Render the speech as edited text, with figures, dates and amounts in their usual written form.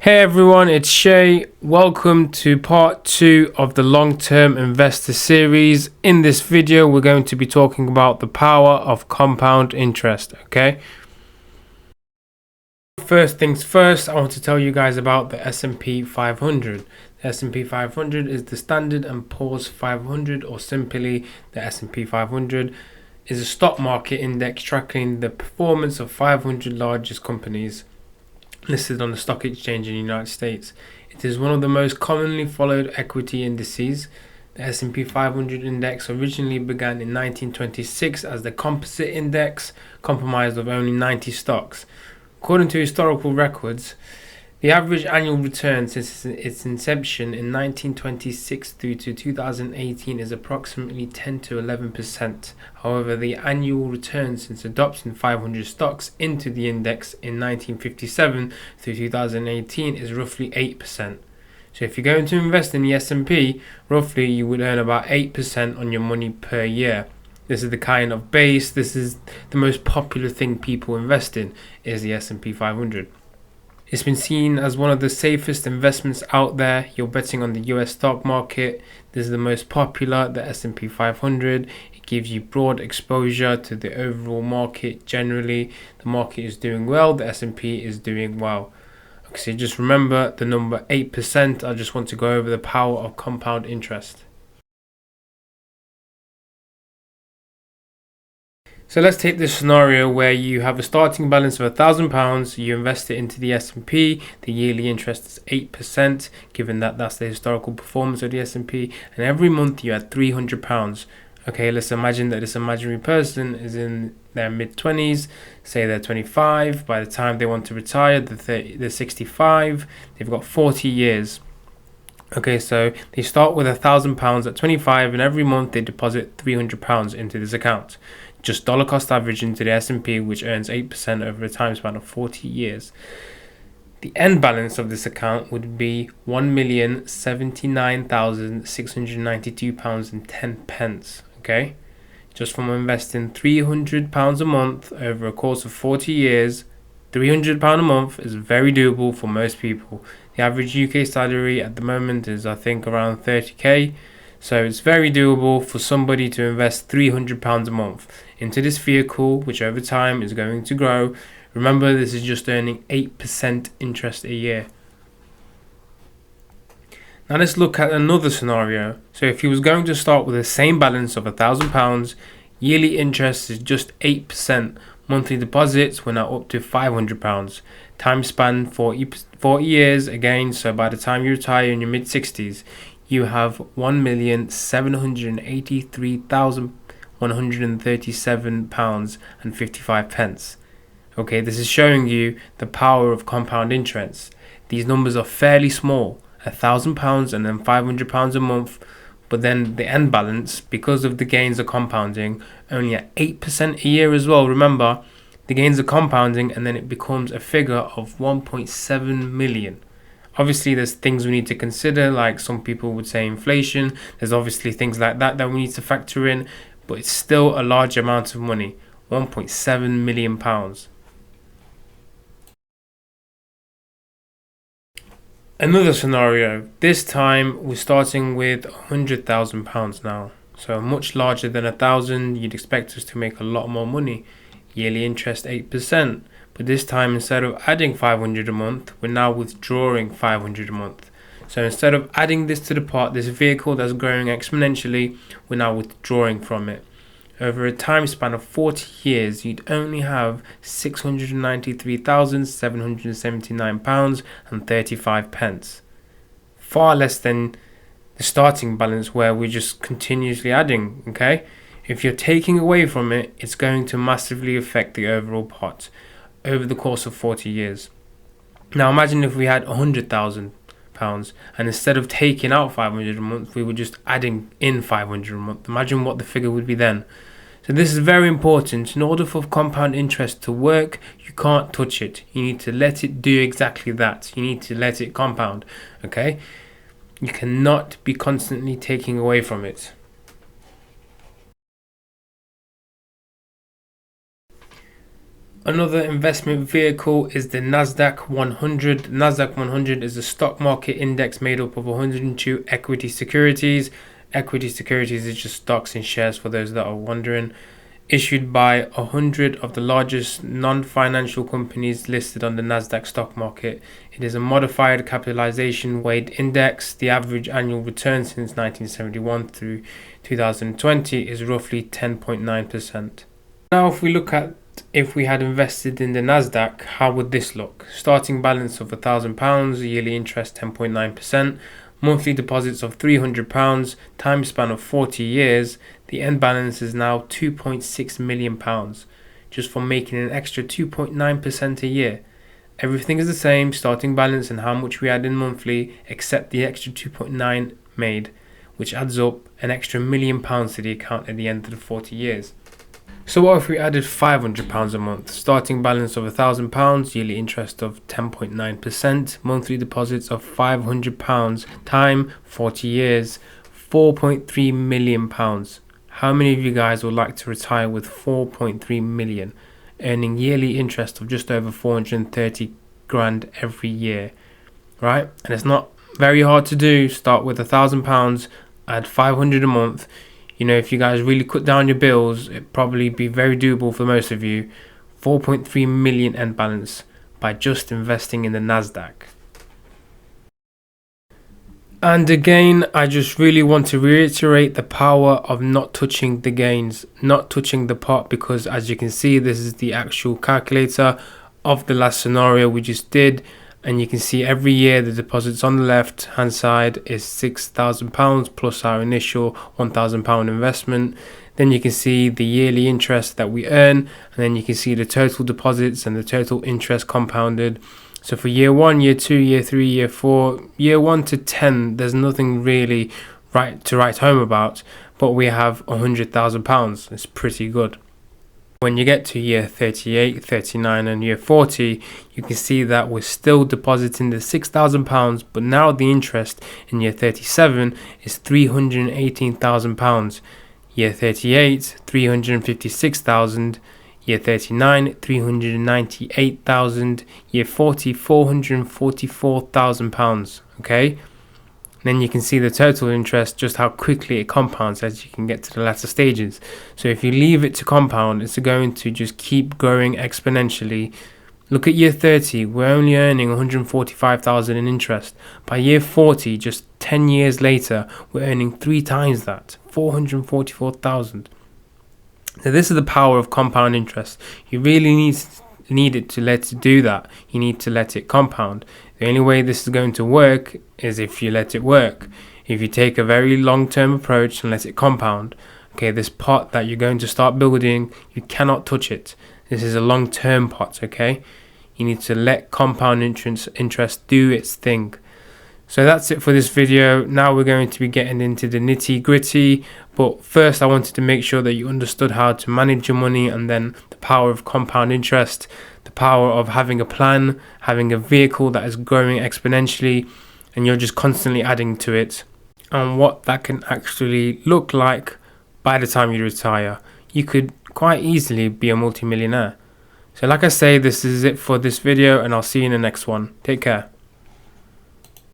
Hey everyone, it's Shay. Welcome to part 2 of the long-term investor series. In this video, we're going to be talking about the power of compound interest, okay? First things first, I want to tell you guys about the S&P 500. The S&P 500 is the Standard & Poor's 500, or simply the S&P 500 is a stock market index tracking the performance of 500 largest companies listed on the stock exchange in the United States. It is one of the most commonly followed equity indices. The S&P 500 index originally began in 1926 as the composite index, comprised of only 90 stocks. According to historical records, the average annual return since its inception in 1926 through to 2018 is approximately 10 to 11%. However, the annual return since adopting 500 stocks into the index in 1957 through 2018 is roughly 8%. So if you're going to invest in the S&P, roughly you would earn about 8% on your money per year. This is the kind of base, this is the most popular thing people invest in, is the S&P 500. It's been seen as one of the safest investments out there. You're betting on the US stock market. This is the most popular, the S&P 500. It gives you broad exposure to the overall market. Generally, the market is doing well, the S&P is doing well. Okay, so just remember the number 8%. I just want to go over the power of compound interest. So let's take this scenario where you have a starting balance of £1,000, you invest it into the S&P, the yearly interest is 8%, given that that's the historical performance of the S&P, and every month you add £300. Okay, let's imagine that this imaginary person is in their mid-20s, say they're 25, by the time they want to retire, they're 65, they've got 40 years. Okay, so they start with £1,000 at 25, and every month they deposit £300 into this account. Just dollar cost average into the S&P, which earns 8% over a time span of 40 years. The end balance of this account would be £1,079,692.10. Okay, just from investing £300 a month over a course of 40 years, £300 a month is very doable for most people. The average UK salary at the moment is, I think, around 30k. So it's very doable for somebody to invest £300 a month into this vehicle, which over time is going to grow. Remember, this is just earning 8% interest a year. Now let's look at another scenario. So if he was going to start with the same balance of £1,000, yearly interest is just 8%. Monthly deposits were now up to £500. Time span 40 years again, so by the time you retire in your mid-60s, you have £1,783,137.55. Okay, this is showing you the power of compound interest. These numbers are fairly small, £1,000 and then £500 a month, but then the end balance, because of the gains are compounding, only at 8% a year as well. Remember, the gains are compounding, and then it becomes a figure of 1.7 million. Obviously, there's things we need to consider, like some people would say inflation. There's obviously things like that we need to factor in, but it's still a large amount of money, £1.7 million. Another scenario, this time we're starting with £100,000 now. So much larger than 1,000, you'd expect us to make a lot more money. Yearly interest 8%. But this time, instead of adding 500 a month, we're now withdrawing 500 a month. So instead of adding this to the pot, this vehicle that's growing exponentially, we're now withdrawing from it. Over a time span of 40 years, you'd only have £693,779.35. Far less than the starting balance where we're just continuously adding, okay? If you're taking away from it, it's going to massively affect the overall pot over the course of 40 years. Now imagine if we had £100,000 and instead of taking out 500 a month, we were just adding in 500 a month. Imagine what the figure would be then. So this is very important. In order for compound interest to work, you can't touch it. You need to let it do exactly that. You need to let it compound, okay? You cannot be constantly taking away from it. Another investment vehicle is the Nasdaq 100. Nasdaq 100 is a stock market index made up of 102 equity securities. Equity securities is just stocks and shares for those that are wondering. Issued by 100 of the largest non-financial companies listed on the Nasdaq stock market. It is a modified capitalization weight index. The average annual return since 1971 through 2020 is roughly 10.9%. Now if we look at if we had invested in the Nasdaq, how would this look? Starting balance of £1,000, yearly interest 10.9%, monthly deposits of £300, time span of 40 years. The end balance is now £2.6 million, just for making an extra 2.9% a year. Everything is the same, starting balance and how much we add in monthly, except the extra 2.9 made, which adds up an extra £1 million to the account at the end of the 40 years. So what if we added £500 a month? Starting balance of £1,000, yearly interest of 10.9%, monthly deposits of £500, time 40 years, £4.3 million. How many of you guys would like to retire with 4.3 million, earning yearly interest of just over 430 grand every year, right? And it's not very hard to do. Start with £1,000, add 500 a month. You know, if you guys really cut down your bills, it'd probably be very doable for most of you. 4.3 million end balance by just investing in the Nasdaq. And again, I just really want to reiterate the power of not touching the gains, not touching the pot, because as you can see, this is the actual calculator of the last scenario we just did. And you can see every year the deposits on the left hand side is £6,000 plus our initial £1,000 investment. Then you can see the yearly interest that we earn, and then you can see the total deposits and the total interest compounded. So for year 1, year 2, year 3, year 4, year 1 to 10, there's nothing really to write home about, but we have £100,000. It's pretty good. When you get to year 38, 39 and year 40, you can see that we're still depositing the £6,000, but now the interest in year 37 is £318,000. Year 38, 356,000. Year 39, 398,000. Year 40, £444,000. Okay? Then you can see the total interest, just how quickly it compounds as you can get to the latter stages. So if you leave it to compound, it's going to just keep growing exponentially. Look at year 30, we're only earning 145,000 in interest. By year 40, just 10 years later, we're earning 3 times that, 444,000. So this is the power of compound interest. You really need it to let it do that. You need to let it compound. The only way this is going to work is if you let it work. If you take a very long-term approach and let it compound, okay, this pot that you're going to start building, you cannot touch it. This is a long-term pot, okay? You need to let compound interest do its thing. So that's it for this video. Now we're going to be getting into the nitty-gritty, but first I wanted to make sure that you understood how to manage your money, and then the power of compound interest, the power of having a plan, having a vehicle that is growing exponentially and you're just constantly adding to it, and what that can actually look like by the time you retire. You could quite easily be a multimillionaire. So like I say, this is it for this video, and I'll see you in the next one. Take care.